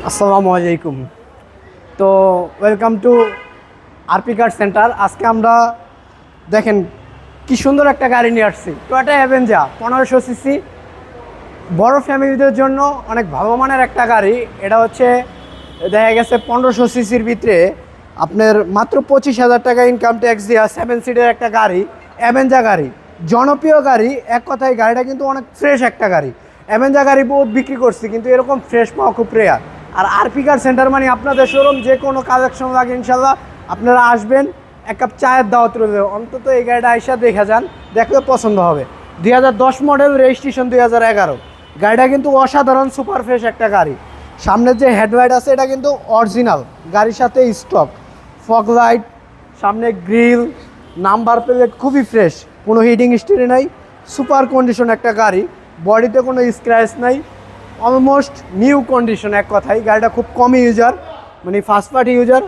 আসসালামু আলাইকুম। তো welcome to RP car centre. আজকে আমরা দেখেন কি সুন্দর একটা গাড়ি নিয়ে আসছি, টয়োটা অ্যাভেঞ্জার 1500 সিসি, বড় ফ্যামিলিদের জন্য অনেক ভালো মানের একটা গাড়ি। এটা হচ্ছে দেখা গেছে 1500 সিসির ভিতরে আপনার মাত্র 25,000 টাকা ইনকাম ট্যাক্স দেওয়া 7 সিটের একটা গাড়ি, অ্যাভেঞ্জার গাড়ি, জনপ্রিয় গাড়ি। এক কথায় গাড়িটা কিন্তু অনেক ফ্রেশ একটা গাড়ি। অ্যাভেঞ্জার গাড়ি বহুত বিক্রি করছি, কিন্তু এরকম ফ্রেশ পাওয়া খুব রেয়ার। আর আরপি কার সেন্টার মানে আপনাদের শোরুম, যে কোনো কালেকশন লাগে ইনশাল্লাহ আপনারা আসবেন, এক কাপ চায়ের দাওয়াত রইল। অন্তত এই গাড়িটা আইসা দেখে যান, দেখলে পছন্দ হবে। 2010 মডেল, রেজিস্ট্রেশন 2011। গাড়িটা কিন্তু অসাধারণ সুপার ফ্রেশ একটা গাড়ি। সামনের যে হেডলাইট আছে এটা কিন্তু অরিজিনাল, গাড়ির সাথে স্টক। ফগ লাইট, সামনে গ্রিল, নাম্বার প্লেট খুবই ফ্রেশ, কোনো হিটিং স্টিরি নাই, সুপার কন্ডিশন একটা গাড়ি। বডিতে কোনো স্ক্র্যাচ নাই, অলমোস্ট নিউ কন্ডিশন। এক কথায় গাড়িটা খুব কমই ইউজার, মানে ফার্স্ট পার্টি ইউজার।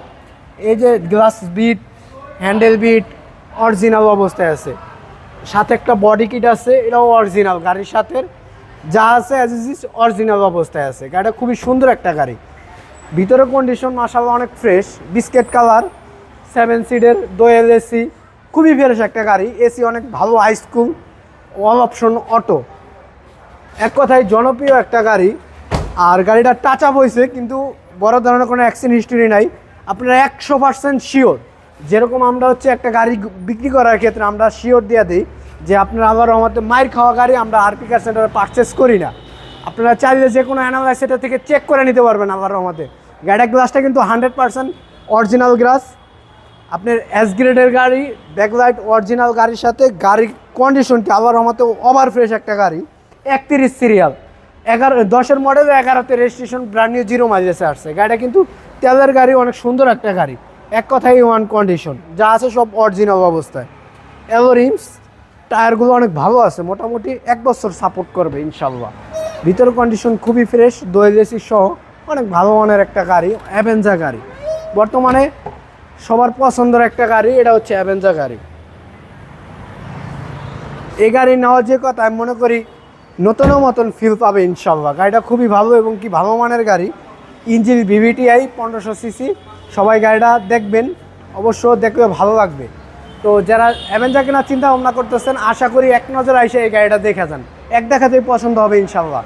এই যে glass bit, handle bit original অবস্থায় আছে। সাথে একটা বডি কিট আছে, এটাও অরিজিনাল। গাড়ির সাথে যা আছে অ্যাজ ইজ অরিজিনাল অবস্থায় আছে। গাড়িটা খুবই সুন্দর একটা গাড়ি। ভিতরে কন্ডিশন মাশাআল্লাহ অনেক ফ্রেশ, বিস্কেট কালার, 7 সিটের, দোয়েল এসি, খুবই ফ্রেশ একটা গাড়ি। এসি অনেক ভালো, হাইস্কুল, অল অপশন অটো। এক কথায় জনপ্রিয় একটা গাড়ি। আর গাড়িটা টাচ আপ হয়েছে, কিন্তু বড় ধরনের কোনো অ্যাক্সিডেন্ট হিস্টরি নাই। আপনারা 100% শিওর, যেরকম আমরা হচ্ছে একটা গাড়ি বিক্রি করার ক্ষেত্রে আমরা শিওর দিয়ে দিই যে আপনারা আল্লাহর রহমতে মাইর খাওয়া গাড়ি আমরা আরপি কার সেন্টারে পারচেস করি না। আপনারা চাইলে যে কোনো অ্যানালাইজ সেটা থেকে চেক করে নিতে পারবেন আল্লাহর রহমতে। গাড়ির গ্লাসটা কিন্তু 100% অরিজিনাল গ্লাস। আপনার এস গ্রেডের গাড়ি, ব্যাকলাইট অরিজিনাল। গাড়ির সাথে গাড়ির কন্ডিশনটি আল্লাহর রহমতে ওভার ফ্রেশ একটা গাড়ি। 31 সিরিয়াল, 10-এর মডেল, 11-তে রেজিস্ট্রেশন, ব্র্যান্ড নিউ, 0 মাইলেজে আসছে। গাড়িটা কিন্তু তেলের গাড়ি, অনেক সুন্দর একটা গাড়ি। এক কথায় ওয়ান কন্ডিশন, যা আছে সব অরিজিনাল অবস্থায়। অ্যালো রিমস, টায়ারগুলো অনেক ভালো আছে, মোটামুটি 1 বছর সাপোর্ট করবে ইনশাল্লাহ। ভিতর কন্ডিশন খুবই ফ্রেশ, দোয়েল এসি সহ অনেক ভালো মানের একটা গাড়ি, অ্যাভেঞ্জার গাড়ি। বর্তমানে সবার পছন্দের একটা গাড়ি, এটা হচ্ছে অ্যাভেঞ্জার গাড়ি। এই গাড়ি নেওয়া যে কথা, আমি মনে করি নতুনের মতন ফিল পাবে ইনশাল্লাহ। গাড়িটা খুবই ভালো এবং কি ভালো মানের গাড়ি। Engine VVTi 1500 CC. সবাই গাড়িটা দেখবেন, অবশ্য দেখলে ভালো লাগবে। তো যারা অ্যাভেঞ্জার কেনার চিন্তা ভাবনা করতেছেন, আশা করি এক নজর আইসে এই গাড়িটা দেখে যান, এক দেখাতেই পছন্দ হবে ইনশাল্লাহ।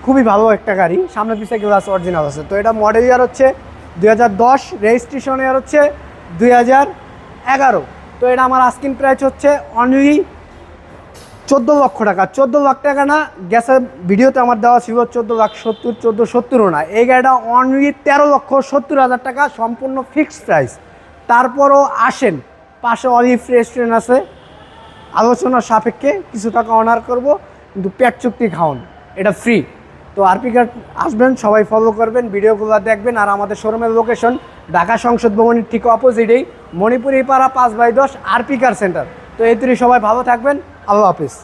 খুবই ভালো একটা গাড়ি, সামনে পিছিয়ে গ্লাস অরিজিনাল আছে। তো এটা মডেল ইয়ার হচ্ছে 2010, রেজিস্ট্রেশন ইয়ার হচ্ছে 2011। তো এটা আমার আস্কিং প্রাইস হচ্ছে অনলি 14 লক্ষ টাকা। 14 লাখ টাকা না, গ্যাসের ভিডিওতে আমার দেওয়া ছিল 14,70,000, 14,70,000 না। এই গাড়িটা অনলি 13,70,000 টাকা, সম্পূর্ণ ফিক্সড প্রাইস। তারপরও আসেন, পাশে অলিভ রেস্টুরেন্ট আছে, আলোচনার সাপেক্ষে কিছু টাকা অনার করব, কিন্তু পেট চুক্তি খাওয়ান, এটা ফ্রি। তো আরপি কার আসবেন, সবাই ফলো করবেন, ভিডিওগুলো দেখবেন। আর আমাদের শোরুমের লোকেশন ঢাকা সংসদ ভবনের ঠিক অপোজিটেই, মণিপুরি পাড়া 5/10, আরপি কার সেন্টার। তো এই সবাই ভালো থাকবেন, আল্লাহ হাফিজ।